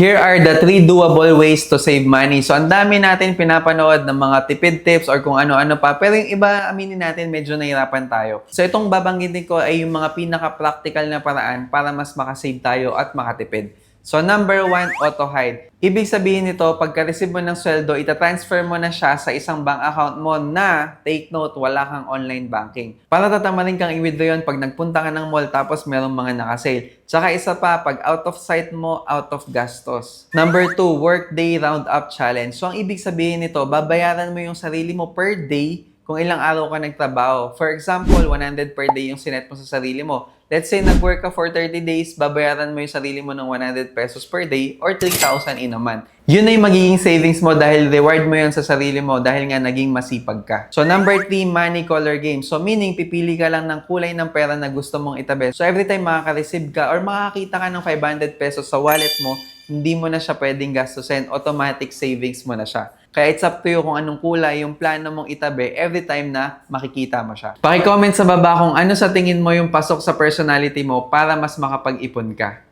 Here are the 3 doable ways to save money. So, ang dami natin pinapanood ng mga tipid tips or kung ano-ano pa. Pero yung iba, aminin natin, medyo nahirapan tayo. So, itong babanggitin ko ay yung mga pinaka-practical na paraan para mas makasave tayo at makatipid. So, number 1, auto-hide. Ibig sabihin nito, pagka-receive mo ng sweldo, itatransfer mo na siya sa isang bank account mo na, take note, wala kang online banking. Para tatamarin kang i-withdraw yun pag nagpunta ka ng mall tapos merong mga nakasale. Tsaka isa pa, pag out of sight mo, out of gastos. Number 2, workday roundup challenge. So, ang ibig sabihin nito, babayaran mo yung sarili mo per day kung ilang araw ka nagtrabaho. For example, 100 per day yung sinet mo sa sarili mo. Let's say, nag-work ka for 30 days, babayaran mo yung sarili mo ng 100 pesos per day or 3,000 in a month. Yun na yung magiging savings mo dahil reward mo yun sa sarili mo dahil nga naging masipag ka. So, number 3, money color game. So, meaning, pipili ka lang ng kulay ng pera na gusto mong itabi. So, every time makaka-receive ka or makakita ka ng 500 pesos sa wallet mo, hindi mo na siya pwedeng gastusin. Automatic savings mo na siya. Kaya it's up to you kung anong kulay yung plano mong itabi every time na makikita mo siya. Paki-comment sa baba kung ano sa tingin mo yung pasok sa personality mo para mas makapag-ipon ka.